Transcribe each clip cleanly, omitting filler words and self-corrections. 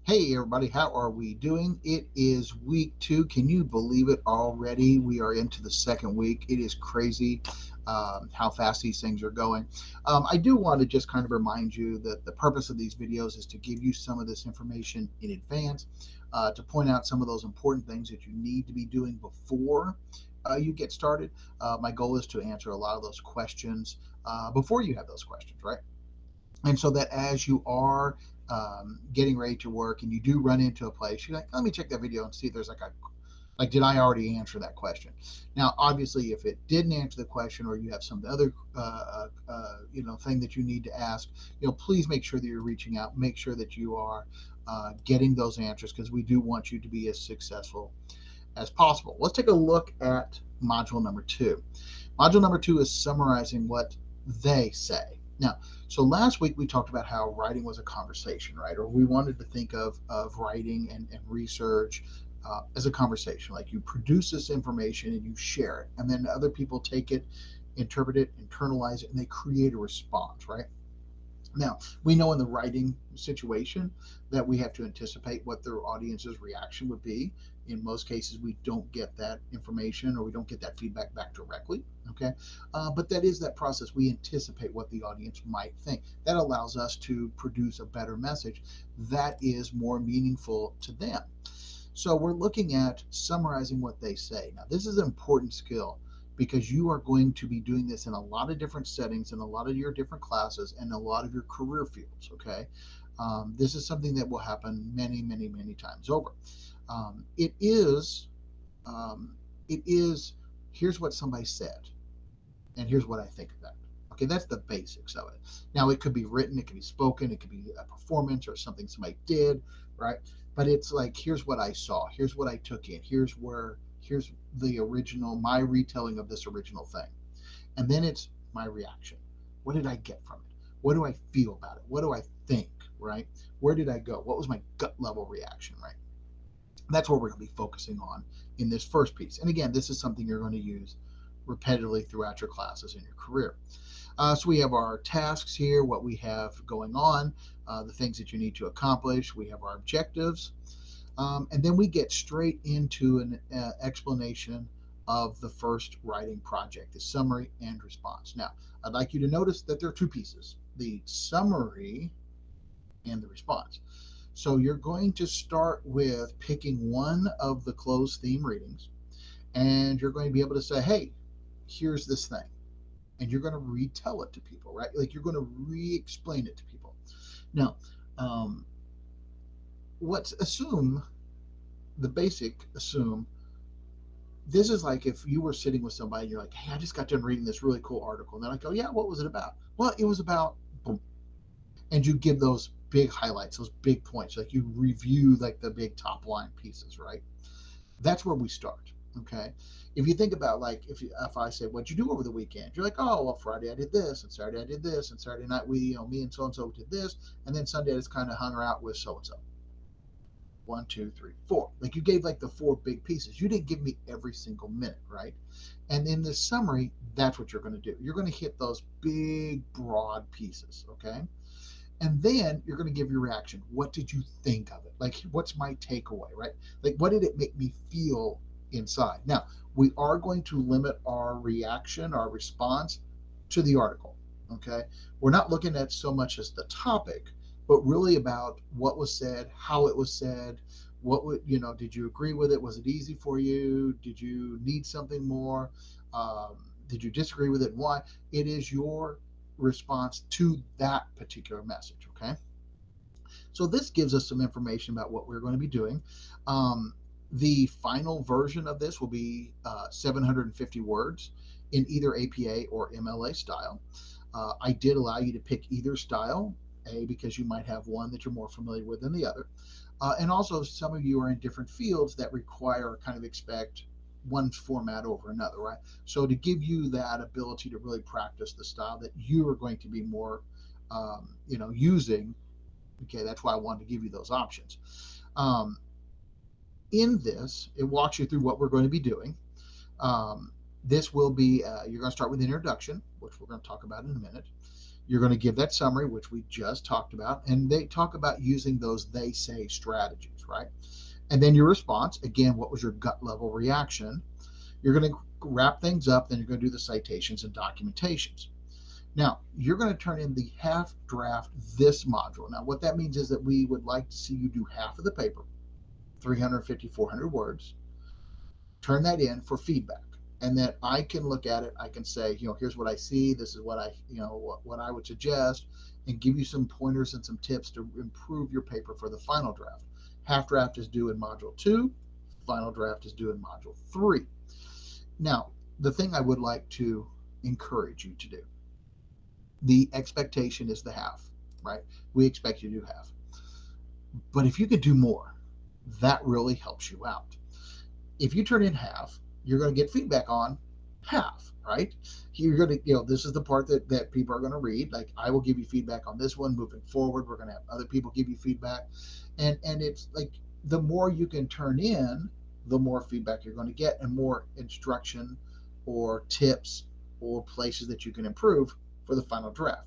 Hey everybody, how are we doing? It is week 2. Can you believe it already? We are into the second week. It is crazy how fast these things are going. I do want to just kind of remind you that the purpose of these videos is to give you some of this information in advance, to point out some of those important things that you need to be doing before you get started. My goal is to answer a lot of those questions before you have those questions, right? And so that as you are getting ready to work and you do run into a place, you're like, let me check that video and see if there's like, did I already answer that question? Now, obviously, if it didn't answer the question or you have some other, thing that you need to ask, please make sure that you're reaching out, make sure that you are getting those answers because we do want you to be as successful as possible. Let's take a look at module number 2. Module number 2 is summarizing what they say. Now, so last week we talked about how writing was a conversation, right? Or we wanted to think of writing and research as a conversation. Like you produce this information and you share it, and then other people take it, interpret it, internalize it, and they create a response, right? Now, we know in the writing situation that we have to anticipate what their audience's reaction would be. In most cases, we don't get that information or we don't get that feedback back directly. Okay. But that is that process. We anticipate what the audience might think. That allows us to produce a better message that is more meaningful to them. So we're looking at summarizing what they say. Now, this is an important skill because you are going to be doing this in a lot of different settings, in a lot of your different classes, and a lot of your career fields. Okay. This is something that will happen many, many, many times over. Um, it is, um, it is, here's what somebody said, and here's what I think of that. Okay, that's the basics of it. Now, it could be written, it could be spoken, it could be a performance or something somebody did, right? But it's like, here's what I saw, here's what I took in, here's the original, my retelling of this original thing. And then it's my reaction. What did I get from it? What do I feel about it? What do I think, right? Where did I go? What was my gut level reaction, right? That's what we're going to be focusing on in this first piece. And again, this is something you're going to use repetitively throughout your classes and your career. So we have our tasks here, what we have going on, the things that you need to accomplish. We have our objectives. And then we get straight into an explanation of the first writing project, the summary and response. Now, I'd like you to notice that there are two pieces, the summary and the response. So you're going to start with picking one of the closed theme readings, and you're going to be able to say, hey, here's this thing. And you're going to retell it to people, right? Like you're going to re explain it to people. Now, um, let's assume the basic assume this is like if you were sitting with somebody and you're like, hey, I just got done reading this really cool article. And they're like, oh, yeah, what was it about? Well, it was about boom. And you give those big highlights, those big points. Like you review like the big top line pieces, right? That's where we start. Okay. If you think about like if I say what'd you do over the weekend, you're like, oh well, Friday I did this, and Saturday I did this, and Saturday night me and so did this, and then Sunday I just kind of hung out with so and so. One, two, three, four. Like you gave like the four big pieces. You didn't give me every single minute, right? And in this summary, that's what you're going to do. You're going to hit those big, broad pieces, okay? And then you're going to give your reaction. What did you think of it? Like, what's my takeaway, right? Like, what did it make me feel inside? Now, we are going to limit our reaction, our response to the article, okay? We're not looking at so much as the topic, but really about what was said, how it was said, what would, did you agree with it? Was it easy for you? Did you need something more? Did you disagree with it and why? It is your response to that particular message. Okay. So this gives us some information about what we're going to be doing. The final version of this will be 750 words in either APA or MLA style. I did allow you to pick either style, A, because you might have one that you're more familiar with than the other. And also, some of you are in different fields that require or kind of expect one format over another, right? So to give you that ability to really practice the style that you are going to be more, using, okay, that's why I wanted to give you those options. Um, in this, it walks you through what we're going to be doing. This will be, you're going to start with introduction, which we're going to talk about in a minute. You're going to give that summary, which we just talked about, and they talk about using those they say strategies, right? And then your response, again, what was your gut level reaction? You're going to wrap things up, then you're going to do the citations and documentations. Now, you're going to turn in the half draft this module. Now, what that means is that we would like to see you do half of the paper, 350, 400 words, turn that in for feedback. And then I can look at it. I can say, here's what I see. This is what what I would suggest, and give you some pointers and some tips to improve your paper for the final draft. Half draft is due in module 2. Final draft is due in module 3. Now, the thing I would like to encourage you to do, the expectation is the half, right? We expect you to do half. But if you could do more, that really helps you out. If you turn in half, you're going to get feedback on half, right? You're going to, this is the part that people are going to read. Like, I will give you feedback on this one moving forward. We're going to have other people give you feedback. And it's like, the more you can turn in, the more feedback you're going to get, and more instruction or tips or places that you can improve for the final draft.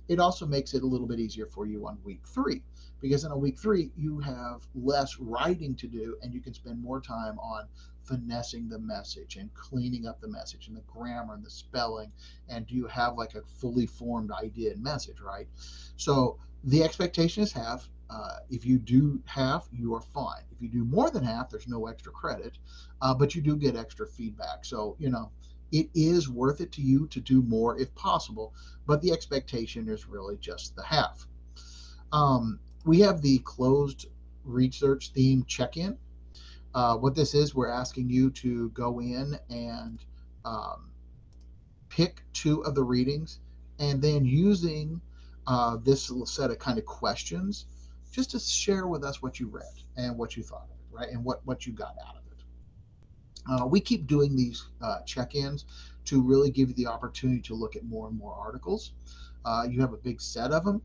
It also makes it a little bit easier for you on week 3, because in a week 3 you have less writing to do, and you can spend more time on finessing the message and cleaning up the message and the grammar and the spelling, and do you have like a fully formed idea and message, right? So the expectation is half. If you do half, you are fine. If you do more than half, there's no extra credit, but you do get extra feedback. So, it is worth it to you to do more if possible, but the expectation is really just the half. We have the closed research theme check-in. What this is, we're asking you to go in and pick 2 of the readings, and then using this little set of kind of questions, just to share with us what you read and what you thought of it, right? And what you got out of it. We keep doing these check-ins to really give you the opportunity to look at more and more articles. You have a big set of them.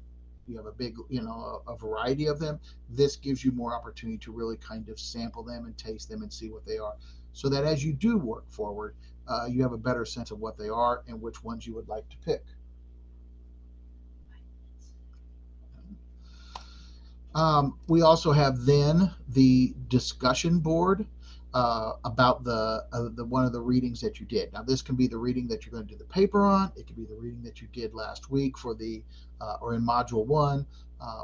You have a big, a variety of them. This gives you more opportunity to really kind of sample them and taste them and see what they are, so that as you do work forward, you have a better sense of what they are and which ones you would like to pick. We also have then the discussion board about the one of the readings that you did. Now, this can be the reading that you're going to do the paper on. It could be the reading that you did last week for the or in module 1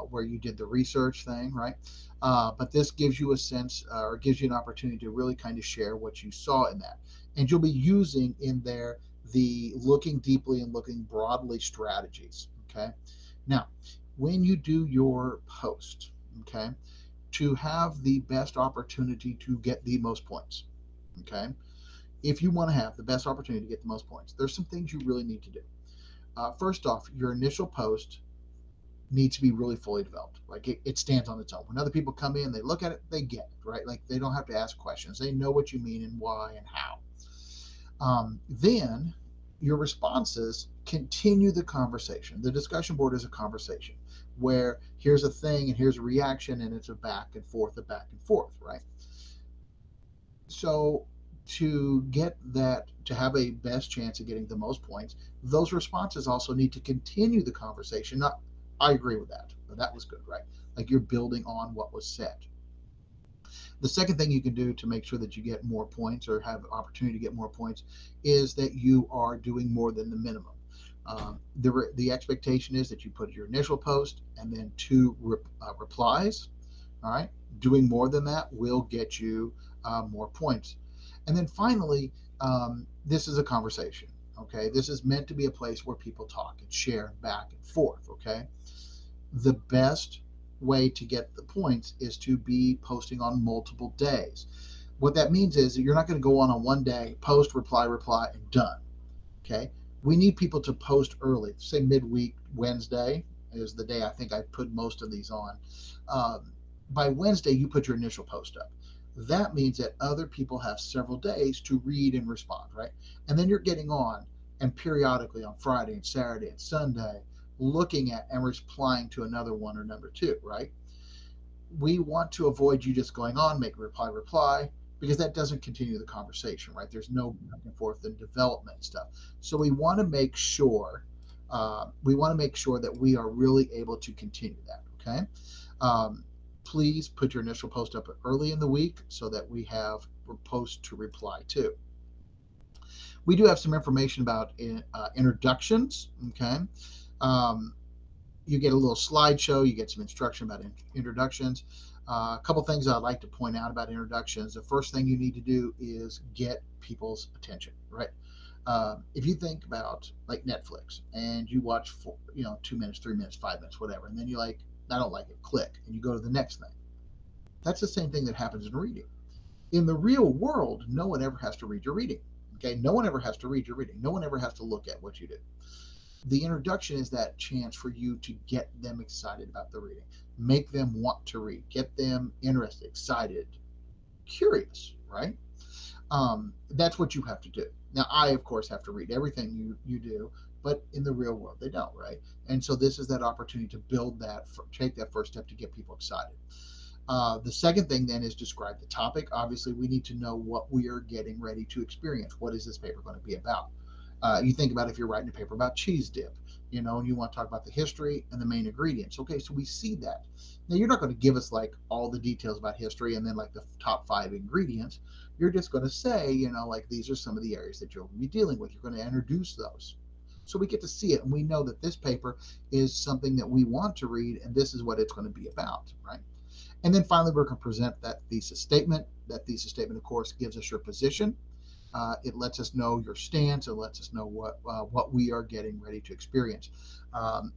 where you did the research thing, right? But this gives you a sense or gives you an opportunity to really kind of share what you saw in that, and you'll be using in there the looking deeply and looking broadly strategies. Okay, now, when you do your post, okay, to have the best opportunity to get the most points, okay, if you want to have the best opportunity to get the most points, there's some things you really need to do. First off, your initial post needs to be really fully developed. Like, it stands on its own. When other people come in, they look at it, they get it, right? Like, they don't have to ask questions. They know what you mean and why and how. Then your responses continue the conversation. The discussion board is a conversation where here's a thing and here's a reaction, and it's a back and forth, right? So to get that, to have a best chance of getting the most points, those responses also need to continue the conversation. Not, I agree with that. That was good, right? Like, you're building on what was said. The second thing you can do to make sure that you get more points or have opportunity to get more points is that you are doing more than the minimum. The expectation is that you put your initial post and then 2 replies. All right, doing more than that will get you more points. And then finally, this is a conversation. Okay, this is meant to be a place where people talk and share back and forth. Okay, the best way to get the points is to be posting on multiple days. What that means is that you're not going to go on one day, post, reply, and done. Okay, we need people to post early. Say midweek, Wednesday is the day I think I put most of these on. By Wednesday, you put your initial post up. That means that other people have several days to read and respond, right? And then you're getting on and periodically on Friday and Saturday and Sunday looking at and replying to another one or number 2, right? We want to avoid you just going on, make reply, because that doesn't continue the conversation, right? There's no back and forth and development stuff. So we want to make sure We want to make sure that we are really able to continue that. Okay. Um, Please put your initial post up early in the week so that we have posts to reply to. We do have some information about introductions. Okay. Um, you get a little slideshow, you get some instruction about introductions. A couple things I'd like to point out about introductions. The first thing you need to do is get people's attention, right? If you think about like Netflix and you watch for 2 minutes, 3 minutes, 5 minutes, whatever, and then you like, I don't like it, click, and you go to the next thing. That's the same thing that happens in reading. In the real world, no one ever has to read your reading. Okay, no one ever has to read your reading. No one ever has to look at what you do. The introduction is that chance for you to get them excited about the reading, make them want to read, get them interested, excited, curious, right? That's what you have to do. Now, I, of course, have to read everything you do, but in the real world, they don't, right? And so this is that opportunity to build that, take that first step to get people excited. The second thing then is describe the topic. Obviously, we need to know what we are getting ready to experience. What is this paper going to be about? You think about if you're writing a paper about cheese dip, and you want to talk about the history and the main ingredients. Okay, so we see that. Now, you're not going to give us like all the details about history and then like the top 5 ingredients. You're just going to say, like these are some of the areas that you'll be dealing with. You're going to introduce those. So we get to see it and we know that this paper is something that we want to read and this is what it's going to be about, right? And then finally, we're going to present that thesis statement. That thesis statement, of course, gives us your position. It lets us know your stance. It lets us know what we are getting ready to experience.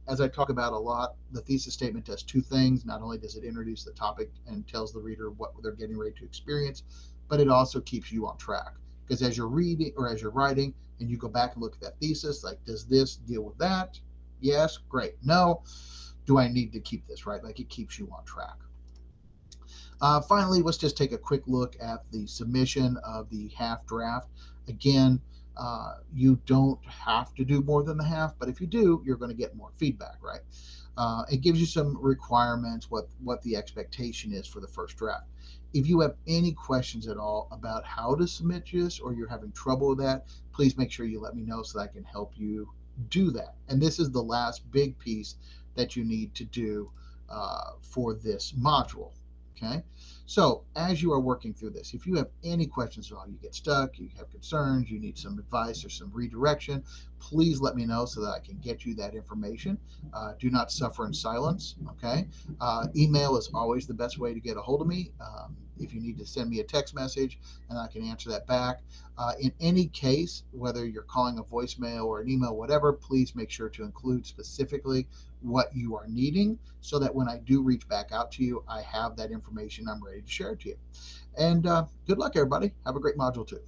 As I talk about a lot, the thesis statement does two things. Not only does it introduce the topic and tells the reader what they're getting ready to experience, but it also keeps you on track. Because as you're reading or as you're writing and you go back and look at that thesis, like, does this deal with that? Yes, great. No, do I need to keep this, right? Like it keeps you on track. Finally, let's just take a quick look at the submission of the half draft. Again, you don't have to do more than the half, but if you do, you're going to get more feedback, right? It gives you some requirements, what the expectation is for the first draft. If you have any questions at all about how to submit this or you're having trouble with that, please make sure you let me know so that I can help you do that. And this is the last big piece that you need to do for this module. Okay, so as you are working through this, if you have any questions at all, you get stuck, you have concerns, you need some advice or some redirection, please let me know so that I can get you that information. Do not suffer in silence. Okay, email is always the best way to get a hold of me. If you need to send me a text message and I can answer that back. In any case, whether you're calling a voicemail or an email, whatever, please make sure to include specifically what you are needing so that when I do reach back out to you, I have that information I'm ready to share it to you. And good luck, everybody. Have a great module 2.